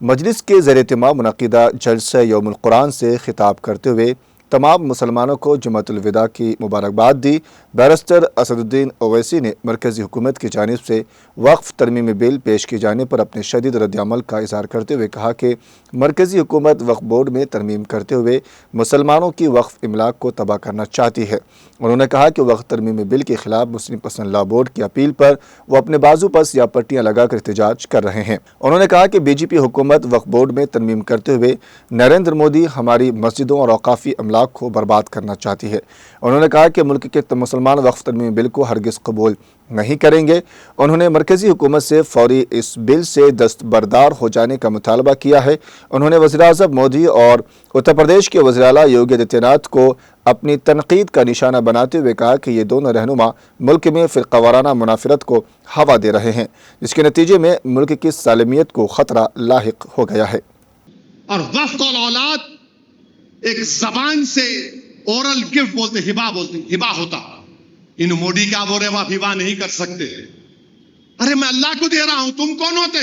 मजलिस के ज़ेर-ए-इत्तिमाम मुनक़िदा जलसा यौमुल कुरान से खिताब करते हुए तमाम मुसलमानों को जुम्मतुल विदा की मुबारकबाद दी। बैरिस्टर असदुद्दीन ओवैसी ने मरकज़ी हुकूमत की जानिब से वक्फ़ तरमीमी बिल पेश किए जाने पर अपने शदीद रद्द-ए-अमल का इज़हार करते हुए कहा कि मरकज़ी हुकूमत वक्फ़ बोर्ड में तरमीम करते हुए मुसलमानों की वक्फ़ इमलाक को तबाह करना चाहती है। उन्होंने कहा कि वक्फ़ तरमीमी बिल के खिलाफ मुस्लिम पसंद लॉ बोर्ड की अपील पर वो अपने बाजू पर स्याह पट्टियाँ लगाकर एहतजाज कर रहे हैं। उन्होंने कहा कि बीजेपी हुकूमत वक्फ़ बोर्ड में तरमीम करते हुए नरेंद्र मोदी हमारी मस्जिदों और औक़ाफ़ी अमलाक को बर्बाद करना चाहती है। उन्होंने कहा कि मुल्क के मुसलमान वक्फ़ तरमीमी बिल को हरगिज़ कबूल नहीं करेंगे। उन्होंने मरकज़ी हुकूमत से फौरी इस बिल से दस्तबरदार हो जाने का मुतालबा किया है। उन्होंने वज़ीर-ए-आज़म मोदी और उत्तर प्रदेश के वज़ीर आला योगी आदित्यनाथ को अपनी तनकीद का निशाना बनाते हुए कहा कि ये दोनों रहनुमा मुल्क में फ़िरक़ावाराना मुनाफ़िरत को हवा दे रहे हैं, जिसके नतीजे में मुल्क की सालमियत को ख़तरा लाहिक हो गया है। और वफ़्क़ और औलाद एक ज़बान से ओरल गिफ्ट बोलते, हिबा बोलते, हिबा होता। इन मोदी क्या बोल रहे हो, आप हिबा नहीं कर सकते। अरे मैं अल्लाह को दे रहा हूं, तुम कौन होते?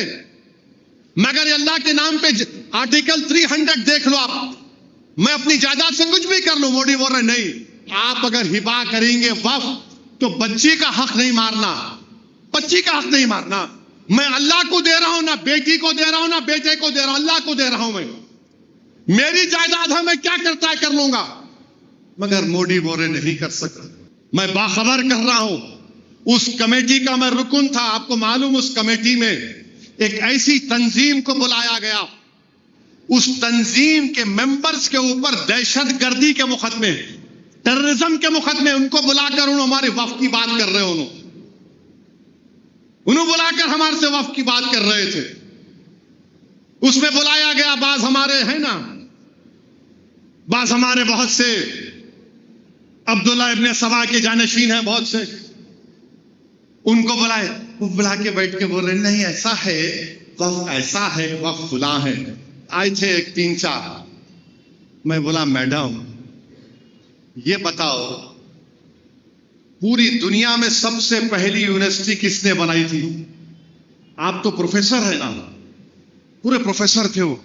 मगर अल्लाह के नाम पे आर्टिकल 300 देख लो आप, मैं अपनी जायदाद से कुछ भी कर लूं। मोदी बोल रहे नहीं, आप अगर हिबा करेंगे वक्फ तो बच्ची का हक नहीं मारना, बच्ची का हक नहीं मारना। मैं अल्लाह को दे रहा हूं, ना बेटी को दे रहा हूं, ना बेटे को दे रहा हूं, अल्लाह को दे रहा हूं। मैं मेरी जायदाद है, मैं क्या करता है कर लूंगा। मगर मोदी बोल रहे नहीं कर सकता। मैं बाखबर कर रहा हूं, उस कमेटी का मैं रुकन था। आपको मालूम, उस कमेटी में एक ऐसी तंजीम को बुलाया गया, उस तंजीम के मेंबर्स के ऊपर दहशतगर्दी के मुकदमे, टेररिज्म के मुकदमे, उनको बुलाकर उन्होंने हमारे वक्फ की बात कर रहे हो, उन्होंने बुलाकर हमारे से वक्फ की बात कर रहे थे। उसमें बुलाया गया बाज हमारे हैं ना, बाज हमारे बहुत से अब्दुल्ला इब्ने सबा के जानशीन हैं, बहुत से, उनको बुलाए। वो बुला के बैठ के बोल रहे नहीं ऐसा है, वक्फ ऐसा है, वक्फ खुला है। आए थे एक 3-4। मैं बोला मैडम ये बताओ, पूरी दुनिया में सबसे पहली यूनिवर्सिटी किसने बनाई थी? आप तो प्रोफेसर है ना, पूरे प्रोफेसर थे वो।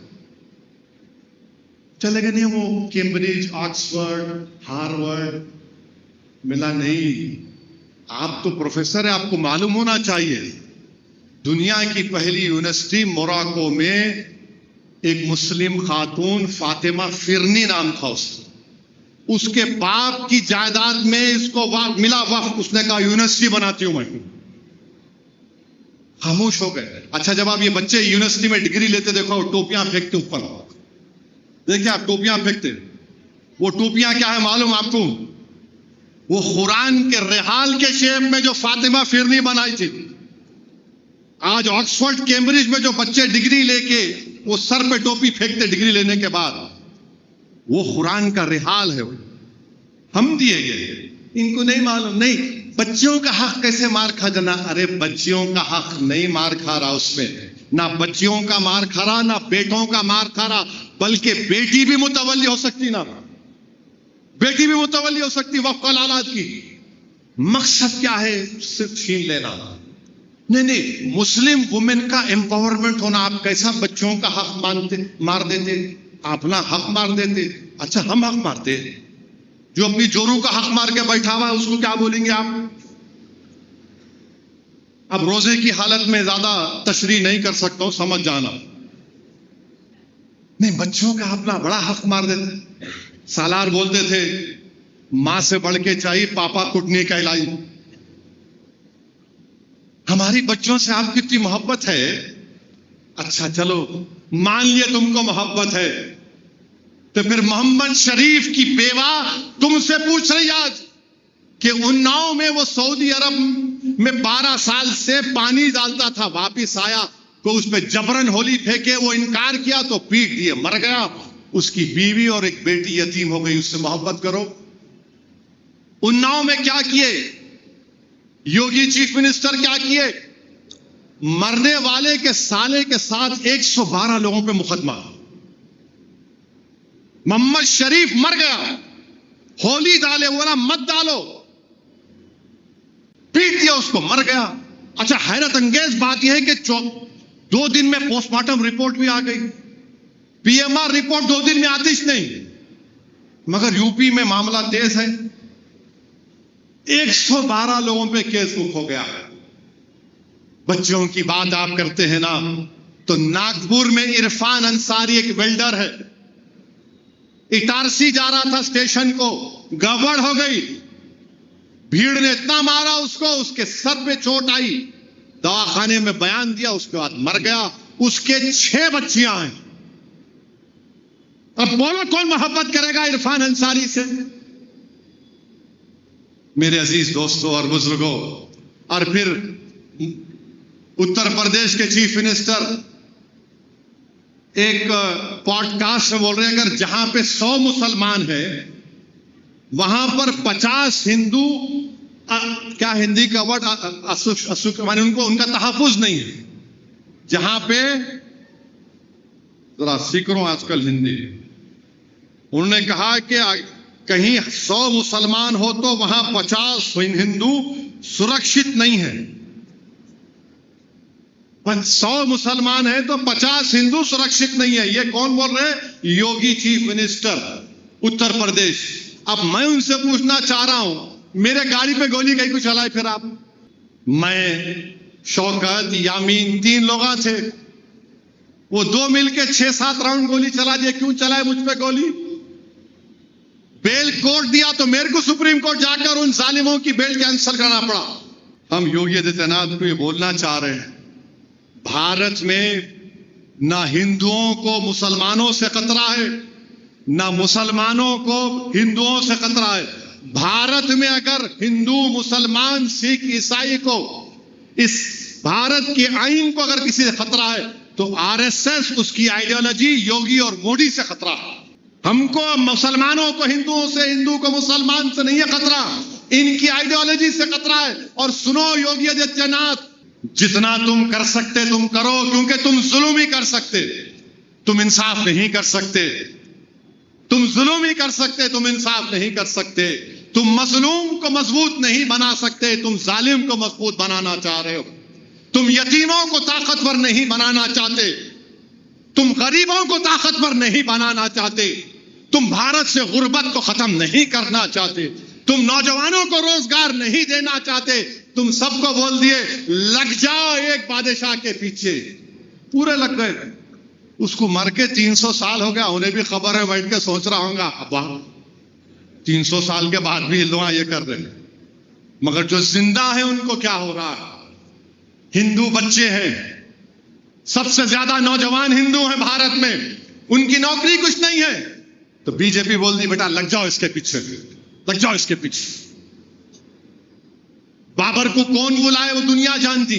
चले गए नहीं, वो कैम्ब्रिज, ऑक्सफोर्ड, हार्वर्ड, मिला नहीं। आप तो प्रोफेसर है, आपको मालूम होना चाहिए। दुनिया की पहली यूनिवर्सिटी मोरक्को में एक मुस्लिम खातून फातिमा फिरनी नाम था उसके बाप की जायदाद में इसको मिला वक्फ। उसने कहा यूनिवर्सिटी बनाती हूं मैं। खामोश हो गए। अच्छा, जब आप ये बच्चे यूनिवर्सिटी में डिग्री लेते देखो, टोपियां फेंकते ऊपर, देखिए आप टोपियां फेंकते। वो टोपियां क्या है मालूम आपको? वो कुरान के रिहाल के शेप में जो फातिमा फिरनी बनाई थी। आज ऑक्सफोर्ड, कैम्ब्रिज में जो बच्चे डिग्री लेके वो सर पे टोपी फेंकते डिग्री लेने के बाद, वो कुरान का रिहाल है। हम दिए गए, इनको नहीं मालूम। नहीं, बच्चियों का हक कैसे मार खा जाना? अरे बच्चियों का हक नहीं मार खा रहा उसमें, ना बच्चियों का मार खा रहा, ना बेटों का मार खा रहा, बल्कि बेटी भी मुतवल्ली हो सकती, ना बेटी भी मुतवल्ली हो सकती वक्फ औलाद की। मकसद क्या है? सिर्फ छीन लेना। नहीं, मुस्लिम वुमेन का एम्पावरमेंट होना। आप कैसा बच्चों का हक मार देते, अपना हक मार देते। अच्छा, हम हक मारते, जो अपनी जोरू का हक मार के बैठा हुआ है उसको क्या बोलेंगे आप? अब रोजे की हालत में ज्यादा तशरीह नहीं कर सकता हूं, समझ जाना। नहीं, बच्चों का अपना बड़ा हक मार देते। सालार बोलते थे मां से बढ़ के चाहिए पापा कुटने का इलाज। हमारी बच्चों से आप कितनी मोहब्बत है। अच्छा चलो, मान लिए तुमको मोहब्बत है, तो फिर मोहम्मद शरीफ की बेवा तुमसे पूछ रही आज कि उन्नाव में वो सऊदी अरब में 12 साल से पानी डालता था, वापिस आया तो उसमें जबरन होली फेंके, वो इनकार किया तो पीट दिए, मर गया। उसकी बीवी और एक बेटी यतीम हो गई। उससे मोहब्बत करो। उन्नाव में क्या किए योगी चीफ मिनिस्टर? क्या किए? मरने वाले के साले के साथ 112 लोगों पे मुकदमा। मोहम्मद शरीफ मर गया, होली डाले, बोला मत डालो, पीट दिया उसको, मर गया। अच्छा, हैरत अंगेज बात यह है कि 2 दिन में पोस्टमार्टम रिपोर्ट भी आ गई। पीएमआर रिपोर्ट 2 दिन में आती नहीं, मगर यूपी में मामला तेज है। 112 लोगों पे केस बुक हो गया है। बच्चों की बात आप करते हैं ना, तो नागपुर में इरफान अंसारी एक वेल्डर है, इटारसी जा रहा था स्टेशन को, गड़बड़ हो गई, भीड़ ने इतना मारा उसको, उसके सर पे चोट आई, दवाखाने में बयान दिया, उसके बाद मर गया। उसके 6 बच्चियां हैं। अब बोलो कौन मोहब्बत करेगा इरफान अंसारी से? मेरे अजीज दोस्तों और बुजुर्गों, और फिर उत्तर प्रदेश के चीफ मिनिस्टर एक पॉडकास्ट में बोल रहे हैं, अगर जहां पे 100 मुसलमान है वहां पर 50 हिंदू, क्या हिंदी का वर्ड माने उनका तहफ़्फ़ुज़ नहीं है। जहां पे जरा सीख रहा हूं आजकल हिंदी, उन्होंने कहा कि कहीं 100 मुसलमान हो तो वहां 50 हिंदू सुरक्षित नहीं है। 100 मुसलमान है तो 50 हिंदू सुरक्षित नहीं है। ये कौन बोल रहे हैं? योगी चीफ मिनिस्टर उत्तर प्रदेश। अब मैं उनसे पूछना चाह रहा हूं, मेरे गाड़ी पे गोली कहीं को चलाए फिर आप? मैं, शौकत, यामीन 3 लोग थे, वो 2 मिलके 6-7 राउंड गोली चला दिए। क्यों चलाए मुझ पे गोली? बेल कोर्ट दिया तो मेरे को सुप्रीम कोर्ट जाकर उन जालिमों की बेल कैंसिल करना पड़ा। हम योगी आदित्यनाथ को ये बोलना चाह रहे हैं, भारत में ना हिंदुओं को मुसलमानों से खतरा है, ना मुसलमानों को हिंदुओं से खतरा है। भारत में अगर हिंदू, मुसलमान, सिख, ईसाई को, इस भारत के आईन को अगर किसी से खतरा है तो आरएसएस, उसकी आइडियोलॉजी, योगी और मोदी से खतरा है। हमको मुसलमानों को हिंदुओं से, हिंदू को मुसलमान से नहीं है खतरा, इनकी आइडियोलॉजी से खतरा है। और सुनो योगी आदित्यनाथ, जितना तुम कर सकते तुम करो, क्योंकि तुम जुल्म ही कर सकते, तुम इंसाफ नहीं कर सकते। तुम जुल्म ही कर सकते, तुम इंसाफ नहीं कर सकते। तुम मजलूम को मजबूत नहीं बना सकते, तुम जालिम को मजबूत बनाना चाह रहे हो। तुम यतीमों को ताकतवर नहीं बनाना चाहते, तुम गरीबों को ताकतवर नहीं बनाना चाहते, तुम भारत से गुर्बत को खत्म नहीं करना चाहते, तुम नौजवानों को रोजगार नहीं देना चाहते। तुम सबको बोल दिए लग जाओ एक बादशाह के पीछे, पूरे लग गए। उसको मर के 300 साल हो गया, उन्हें भी खबर है, बैठ के सोच रहा होगा अब्बा 300 साल के बाद भी लोग ये कर रहे हैं। मगर जो जिंदा है उनको क्या हो रहा है? हिंदू बच्चे हैं, सबसे ज्यादा नौजवान हिंदू हैं भारत में, उनकी नौकरी कुछ नहीं है, तो बीजेपी बोल दी बेटा लग जाओ इसके पीछे, लग जाओ इसके पीछे। बाबर को कौन बुलाए वो दुनिया जानती।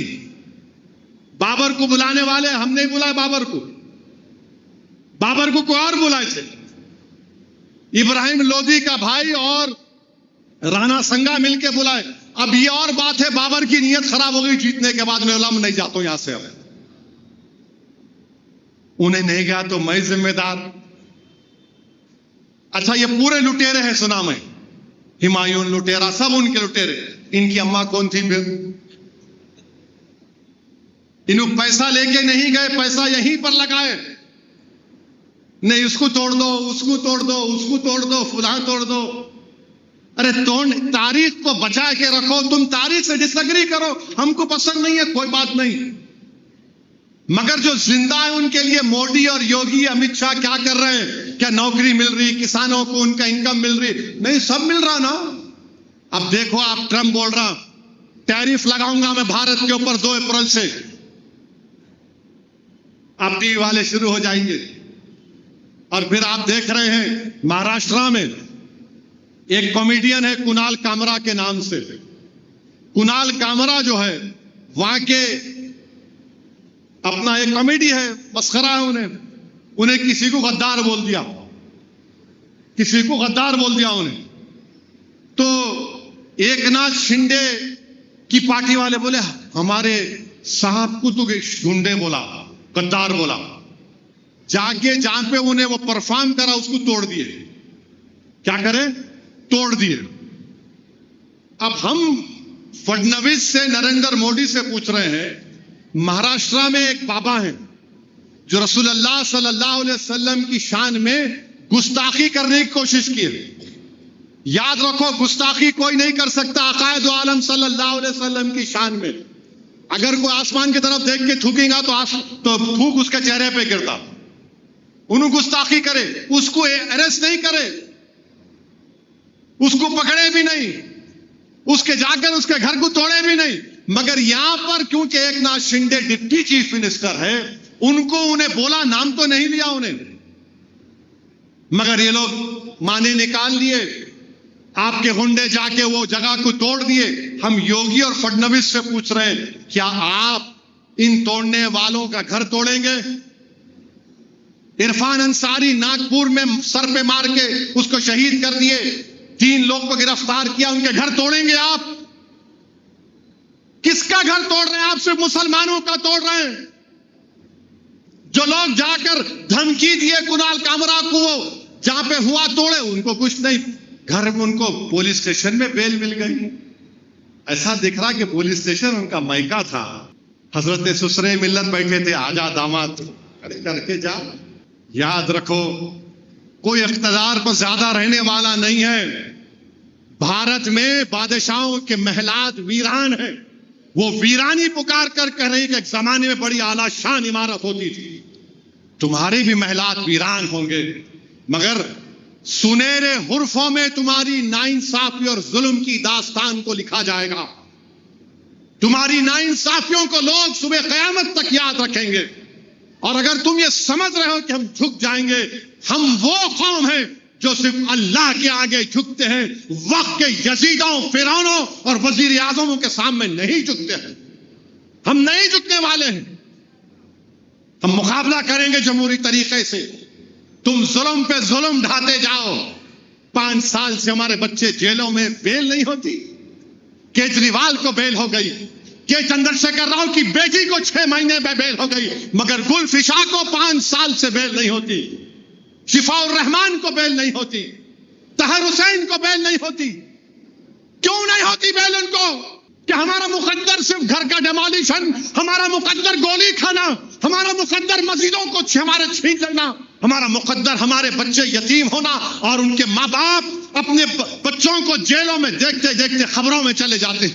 बाबर को बुलाने वाले हम नहीं बुलाए, बाबर को कोई और बुलाए थे। इब्राहिम लोदी का भाई और राणा संगा मिलके बुलाए। अब ये और बात है, बाबर की नीयत खराब हो गई जीतने के बाद, मैं नहीं जाता हूं यहां से। अब उन्हें नहीं गया तो मैं जिम्मेदार। अच्छा, ये पूरे लुटेरे हैं, सुना मैं, हुमायूं लुटेरा, सब उनके लुटेरे। इनकी अम्मा कौन थी फिर? इन्हों पैसा लेके नहीं गए, पैसा यहीं पर लगाए। नहीं उसको तोड़ दो, उसको तोड़ दो, उसको तोड़ दो, फुला तोड़ दो। अरे तारीख को बचा के रखो। तुम तारीख से डिसएग्री करो, हमको पसंद नहीं है, कोई बात नहीं, मगर जो जिंदा है उनके लिए मोदी और योगी, अमित शाह क्या कर रहे हैं? क्या नौकरी मिल रही, किसानों को उनका इनकम मिल रही? नहीं, सब मिल रहा ना। अब देखो, आप ट्रम्प बोल रहा टैरिफ लगाऊंगा मैं भारत के ऊपर 2 अप्रैल से। अब टीवी वाले शुरू हो जाएंगे। और फिर आप देख रहे हैं महाराष्ट्र में एक कॉमेडियन है कुणाल कामरा के नाम से। कुणाल कामरा जो है वहां के अपना एक कॉमेडी है, मस्खरा है। उन्हें किसी को गद्दार बोल दिया, किसी को गद्दार बोल दिया उन्हें। तो एकनाथ शिंदे की पार्टी वाले बोले हमारे साहब को तो गुंडे बोला, गद्दार बोला। जाके जहां पे उन्हें वो परफॉर्म करा उसको तोड़ दिए। क्या करें? तोड़ दिए। अब हम फडणवीस से, नरेंद्र मोदी से पूछ रहे हैं महाराष्ट्र में एक बाबा हैं जो रसूलुल्लाह सल्लल्लाहु अलैहि वसल्लम की शान में गुस्ताखी करने की कोशिश की है। याद रखो, गुस्ताखी कोई नहीं कर सकता आकाए दो आलम सल्लल्लाहु अलैहि वसल्लम की शान में। अगर कोई आसमान की तरफ देख के थूकेगा तो थूक उसके चेहरे पे गिरता। उन्हें गुस्ताखी करे, उसको अरेस्ट नहीं करे, उसको पकड़े भी नहीं, उसके जाकर उसके घर को तोड़े भी नहीं। मगर यहां पर क्योंकि एक नाथ शिंदे डिप्टी चीफ मिनिस्टर है, उन्हें बोला, नाम तो नहीं लिया उन्हें, मगर ये लोग माने निकाल लिए। आपके गुंडे जाके वो जगह को तोड़ दिए। हम योगी और फडणवीस से पूछ रहे हैं, क्या आप इन तोड़ने वालों का घर तोड़ेंगे? इरफान अंसारी नागपुर में सर पे मार के उसको शहीद कर दिए, 3 लोग को गिरफ्तार किया, उनके घर तोड़ेंगे आप? किसका घर तोड़ रहे हैं आप? सिर्फ मुसलमानों का तोड़ रहे हैं। जो लोग जाकर धमकी दिए कुणाल कामरा को, वो जहां पे हुआ तोड़े, उनको कुछ नहीं, घर में उनको पुलिस स्टेशन में बेल मिल गई। ऐसा दिख रहा कि पुलिस स्टेशन उनका मायका था। हजरत सुसरे मिल्लत बैठे थे, आजा दामाद करके जा। याद रखो, कोई इख्तियार पर ज्यादा रहने वाला नहीं है। भारत में बादशाहों के महलात वीरान है। वो वीरानी पुकार कर कह रही कि एक जमाने में बड़ी आला शान इमारत होती थी। तुम्हारे भी महलात वीरान होंगे, मगर सुनहरे हुर्फों में तुम्हारी नाइंसाफी और जुल्म की दास्तान को लिखा जाएगा। तुम्हारी नाइंसाफियों को लोग सुबह क़यामत तक याद रखेंगे। और अगर तुम ये समझ रहे हो कि हम झुक जाएंगे, हम वो कौम हैं जो सिर्फ अल्लाह के आगे झुकते हैं, वक्त के यजीदों, फिरौनों और वजीर आजमों के सामने नहीं झुकते हैं। हम नहीं झुकने वाले हैं। हम मुकाबला करेंगे जमहूरी तरीके से। तुम जुल्म पे जुल्म ढाते जाओ। 5 साल से हमारे बच्चे जेलों में, बेल नहीं होती। केजरीवाल को बेल हो गई, के चंद्रशेखर राव की बेटी को 6 महीने में बेल हो गई, मगर गुलफिशा को 5 साल से बेल नहीं होती। शिफाउर रहमान को बेल नहीं होती। तहर हुसैन को बेल नहीं होती। क्यों नहीं होती बेल उनको? कि हमारा मुकद्दर सिर्फ घर का डिमोलिशन, हमारा मुकद्दर गोली खाना, हमारा मुकद्दर मस्जिदों को हमारे छीन लेना, हमारा मुकद्दर हमारे बच्चे यतीम होना और उनके माँ बाप अपने बच्चों को जेलों में देखते देखते खबरों में चले जाते।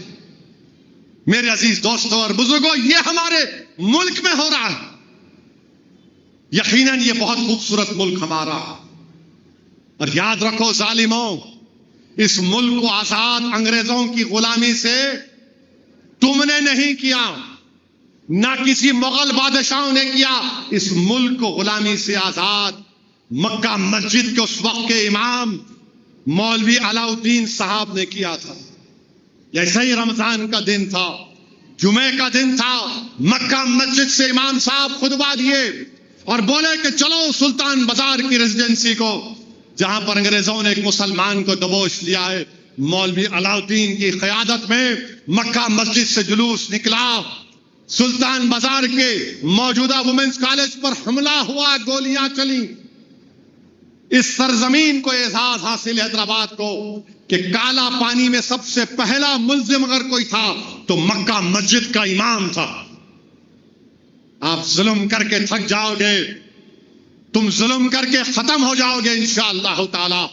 मेरे अजीज दोस्तों और बुजुर्गों, ये हमारे मुल्क में हो रहा है। यकीनन ये बहुत खूबसूरत मुल्क हमारा। और याद रखो जालिमों, इस मुल्क को आजाद अंग्रेजों की गुलामी से तुमने नहीं किया, ना किसी मुगल बादशाहों ने किया। इस मुल्क को गुलामी से आजाद मक्का मस्जिद के उस वक्त के इमाम मौलवी अलाउद्दीन साहब ने किया था। ऐसा ही रमजान का दिन था, जुमे का दिन था। मक्का मस्जिद से इमाम साहब खुतबा दिए और बोले कि चलो सुल्तान बाजार की रेजिडेंसी को, जहां पर अंग्रेजों ने एक मुसलमान को दबोच लिया है। मौलवी अलाउद्दीन की क़यादत में मक्का मस्जिद से जुलूस निकला। सुल्तान बाजार के मौजूदा वुमेन्स कॉलेज पर हमला हुआ, गोलियां चली। इस सरजमीन को एजाज हासिल है हैदराबाद को कि काला पानी में सबसे पहला मुल्जिम अगर कोई था तो मक्का मस्जिद का इमाम था। आप जुल्म करके थक जाओगे, तुम जुल्म करके खत्म हो जाओगे इंशाअल्लाह ताला,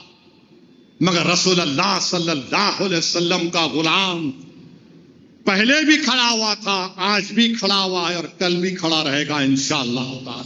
मगर रसूलुल्लाह सल्लल्लाहु अलैहि वसल्लम का गुलाम पहले भी खड़ा हुआ था, आज भी खड़ा हुआ है और कल भी खड़ा रहेगा इंशाअल्लाह ताला।